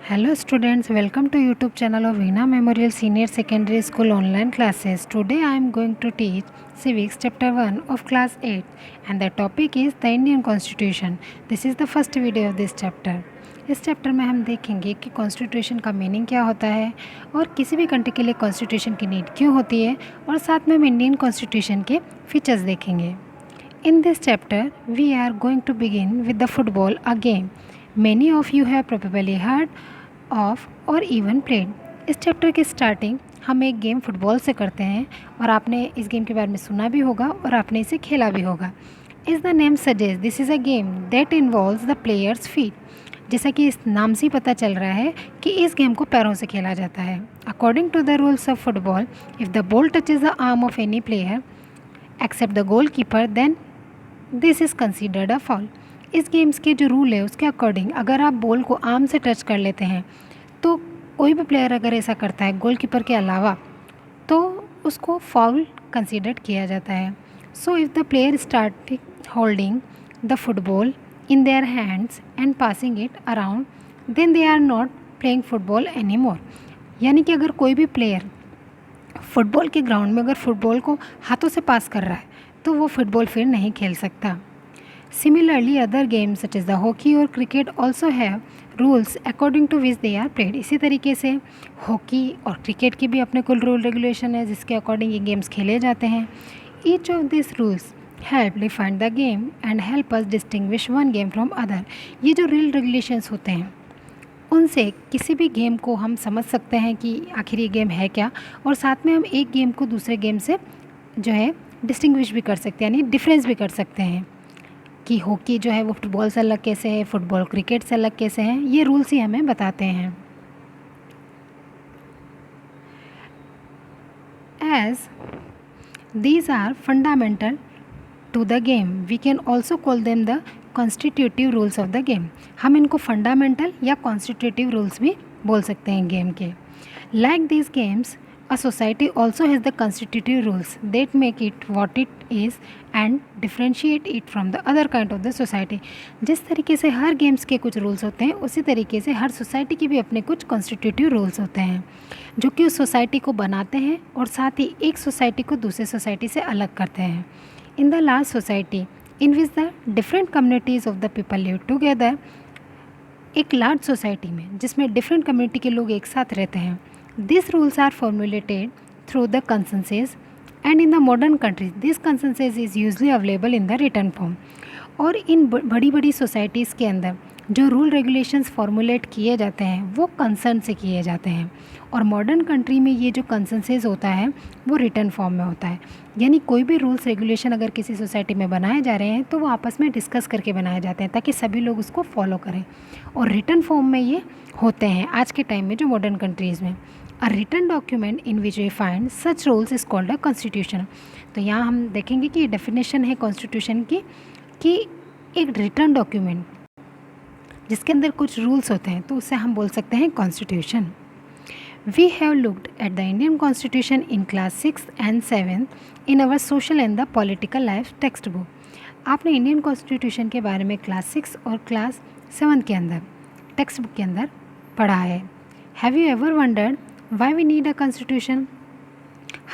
Hello students, welcome to YouTube channel of Veena Memorial Senior Secondary School online classes. Today I am going to teach Civics chapter 1 of class 8 and the topic is the Indian Constitution. This is the first video of this chapter. इस chapter में हम देखेंगे कि constitution का meaning क्या होता है और किसी भी कंट्री के लिए कॉन्स्टिट्यूशन की नीड क्यों होती है और साथ में हम इंडियन कॉन्स्टिट्यूशन के फीचर्स देखेंगे. In this chapter, we are going to begin with the football, a game many of you have probably heard of or even played. इस चैप्टर की स्टार्टिंग हम एक गेम फुटबॉल से करते हैं और आपने इस गेम के बारे में सुना भी होगा और आपने इसे खेला भी होगा. As the name suggests, this is a game that involves the players' feet. जैसा कि इस नाम से ही पता चल रहा है कि इस गेम को पैरों से खेला जाता है. According to the rules of football, if the ball touches the arm of any player except the goalkeeper, then this is considered a fall. इस गेम्स के जो रूल है उसके अकॉर्डिंग अगर आप बॉल को आर्म से टच कर लेते हैं तो कोई भी प्लेयर अगर ऐसा करता है गोलकीपर के अलावा तो उसको फॉल कंसिडर्ड किया जाता है. So if the player start holding the football in their hands and passing it around then they are not playing football any more. यानी कि अगर कोई भी प्लेयर फुटबॉल के ग्राउंड में अगर फुटबॉल को हाथों से पास कर रहा है तो वो फुटबॉल फिर नहीं खेल सकता. Similarly other games such as the hockey और cricket also have rules according to which they are played. इसी तरीके से हॉकी और क्रिकेट की भी अपने कुल रूल रेगुलेशन है जिसके अकॉर्डिंग ये गेम्स खेले जाते हैं. Each of this rules help define the game and help us distinguish one game from other. ये जो रूल रेगुलेशंस होते हैं उनसे किसी भी गेम को हम समझ सकते हैं कि आखिर ये गेम है क्या और साथ में हम एक गेम को दूसरे गेम से जो है डिस्टिंग्विश भी कर सकते हैं यानी डिफरेंस भी कर सकते हैं कि हॉकी जो है वो फुटबॉल से अलग कैसे है, फुटबॉल क्रिकेट से अलग कैसे हैं. ये रूल्स ही हमें बताते हैं. As these are fundamental to the game we can also call them the constitutive rules of the game. हम इनको फंडामेंटल या कॉन्स्टिट्यूटिव रूल्स भी बोल सकते हैं गेम के. Like these games A society also has the constitutive rules that make it what it is and differentiate it from the other kind of the society. जिस तरीके से हर गेम्स के कुछ रूल्स होते हैं उसी तरीके से हर सोसाइटी के भी अपने कुछ कॉन्स्टिट्यूटिव रूल्स होते हैं जो कि उस सोसाइटी को बनाते हैं और साथ ही एक सोसाइटी को दूसरे सोसाइटी से अलग करते हैं. In the large society in which the different communities of the people live together. एक लार्ज सोसाइटी में जिसमें डिफरेंट कम्युनिटी के लोग एक साथ रहते हैं. These rules are formulated through the consensus and in the modern countries this consensus is usually available in the written form. और इन बड़ी बड़ी सोसाइटीज़ के अंदर जो रूल रेगुलेशंस फॉर्मुलेट किए जाते हैं वो कंसर्न से किए जाते हैं और मॉडर्न कंट्री में ये जो कंसेंसस होता है वो रिटन फॉर्म में होता है. यानी कोई भी रूल्स रेगुलेशन अगर किसी सोसाइटी में बनाए जा रहे हैं तो वो आपस में डिस्कस करके बनाए जाते हैं ताकि सभी लोग उसको फॉलो करें और रिटन फॉर्म में ये होते हैं आज के टाइम में जो मॉडर्न कंट्रीज़ में. A written document in which we find such rules is called a constitution. तो यहाँ हम देखेंगे कि डेफिनेशन है कॉन्स्टिट्यूशन की कि एक रिटन डॉक्यूमेंट जिसके अंदर कुछ रूल्स होते हैं तो उसे हम बोल सकते हैं constitution. We have looked at the Indian constitution in class 6 and 7 in our social and the political life text book. आपने इंडियन कॉन्स्टिट्यूशन के बारे में क्लास 6 और क्लास 7 के अंदर टेक्स्ट बुक के अंदर पढ़ा है. Have you ever wondered why we need a constitution.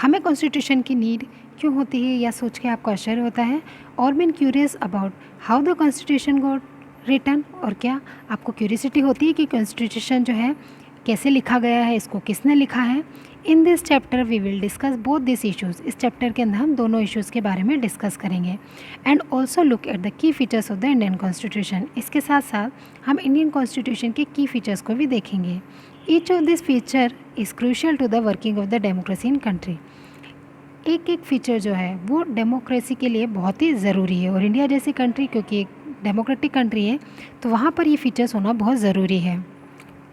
हमें कॉन्स्टिट्यूशन की नीड क्यों होती है या सोच के आपको आश्चर्य होता है. Or been curious about how the constitution got written. और क्या आपको क्यूरियसिटी होती है कि कॉन्स्टिट्यूशन जो है कैसे लिखा गया है, इसको किसने लिखा है. In this chapter we will discuss both this issues. इस चैप्टर के अंदर हम दोनों इश्यूज़ के बारे में डिस्कस करेंगे and also look at the key features of the Indian constitution. इसके साथ साथ हम इंडियन कॉन्स्टिट्यूशन के की फीचर्स को भी देखेंगे. Each of this feature is crucial to the working of the democracy in country. एक एक फीचर जो है वो डेमोक्रेसी के लिए बहुत ही ज़रूरी है और इंडिया जैसी कंट्री क्योंकि एक डेमोक्रेटिक कंट्री है तो वहाँ पर ये फीचर्स होना बहुत ज़रूरी है.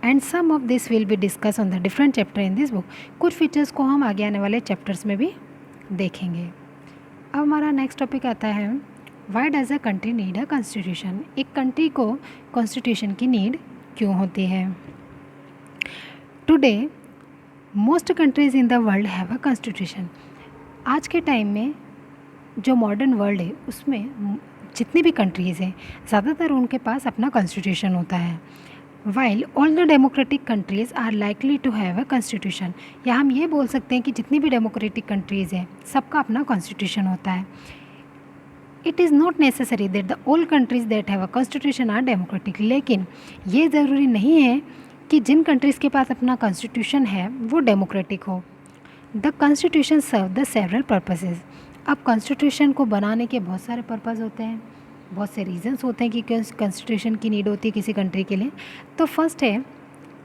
And some of this will be discuss on the different chapter in this book. कुछ फीचर्स को हम आगे आने वाले चैप्टर्स में भी देखेंगे. अब हमारा नेक्स्ट टॉपिक आता है why does a country need a constitution. एक कंट्री को कॉन्स्टिट्यूशन की नीड क्यों होती है. Today most countries in the world have a constitution. आज के टाइम में जो मॉडर्न वर्ल्ड है उसमें जितनी भी कंट्रीज़ हैं ज़्यादातर उनके पास अपना कॉन्स्टिट्यूशन होता है. While all the democratic countries are likely to have a constitution, या हम ये बोल सकते हैं कि जितनी भी डेमोक्रेटिक कंट्रीज़ हैं सबका अपना कॉन्स्टिट्यूशन होता है. It is not necessary that the all countries that have a constitution are democratic, लेकिन ये ज़रूरी नहीं है कि जिन कंट्रीज़ के पास अपना कॉन्स्टिट्यूशन है वो डेमोक्रेटिक हो. The constitution serve the several purposes. अब कॉन्स्टिट्यूशन को बनाने के बहुत सारे पर्पज़ होते हैं, बहुत से रीजंस होते हैं कि कॉन्स्टिट्यूशन की नीड होती है किसी कंट्री के लिए. तो फर्स्ट है,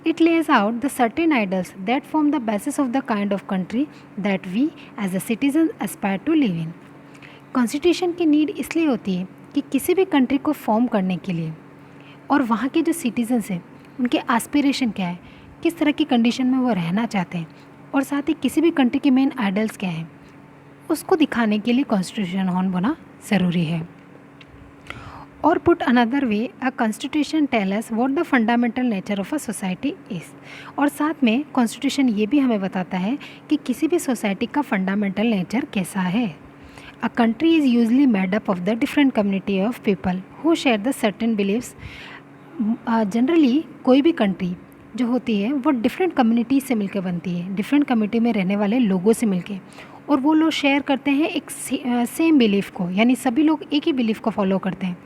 it lays out the certain ideals that form the basis of the kind of country that we as a citizen aspire to live in. Constitution की नीड इसलिए होती है कि किसी भी कंट्री को फॉर्म करने के लिए और वहाँ के जो सिटीजन्स हैं उनके एस्पिरेशन क्या है, किस तरह की कंडीशन में वो रहना चाहते हैं, और साथ ही किसी भी कंट्री के मेन आइडल्स क्या हैं, उसको दिखाने के लिए कॉन्स्टिट्यूशन होना ज़रूरी है. और put another way, a constitution tell us what the fundamental nature of a society is. और साथ में कॉन्स्टिट्यूशन ये भी हमें बताता है कि किसी भी सोसाइटी का फंडामेंटल नेचर कैसा है. A country is usually made up of the different community of people who share the certain beliefs. Generally कोई भी कंट्री जो होती है वो डिफरेंट कम्युनिटी से मिलकर बनती है, डिफरेंट कम्युनिटी में रहने वाले लोगों से मिलके, और वो लोग शेयर करते हैं एक सेम बिलीफ को, यानी सभी लोग एक ही बिलीफ को फॉलो करते हैं.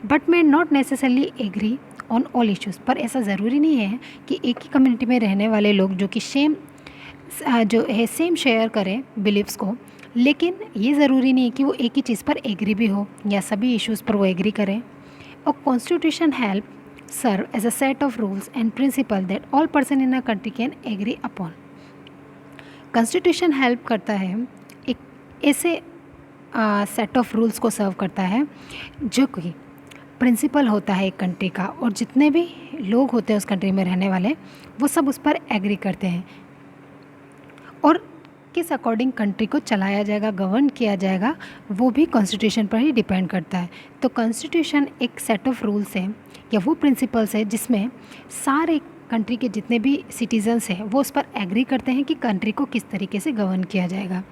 But may not necessarily agree on all issues. पर ऐसा ज़रूरी नहीं है कि एक ही कम्युनिटी में रहने वाले लोग जो कि सेम शेयर करें बिलीव्स को, लेकिन ये ज़रूरी नहीं है कि वो एक ही चीज़ पर एग्री भी हो या सभी इश्यूज़ पर वो एग्री करें. और constitution help serve as a set of rules and principles that all person in a country can agree upon. Constitution help करता है, एक ऐसे सेट ऑफ रूल्स को सर्व करता है जो कि प्रिंसिपल होता है एक कंट्री का, और जितने भी लोग होते हैं उस कंट्री में रहने वाले वो सब उस पर एग्री करते हैं, और किस अकॉर्डिंग कंट्री को चलाया जाएगा, गवर्न किया जाएगा, वो भी कॉन्स्टिट्यूशन पर ही डिपेंड करता है. तो कॉन्स्टिट्यूशन एक सेट ऑफ रूल्स है या वो प्रिंसिपल्स है जिसमें सारे कंट्री के जितने भी सिटीजन्स हैं वो उस पर एग्री करते हैं कि कंट्री को किस तरीके से गवर्न किया जाएगा.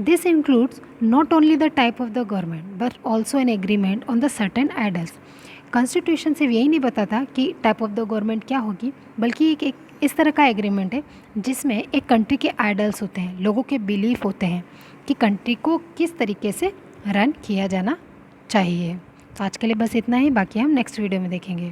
This includes not only the type of the government but also an agreement on the certain idols. Constitution सिर्फ यही नहीं बताता कि टाइप ऑफ द गवर्नमेंट क्या होगी, बल्कि एक इस तरह का एग्रीमेंट है जिसमें एक कंट्री के आइडल्स होते हैं, लोगों के बिलीफ होते हैं कि कंट्री को किस तरीके से रन किया जाना चाहिए. तो आज के लिए बस इतना ही, बाकी हम नेक्स्ट वीडियो में देखेंगे.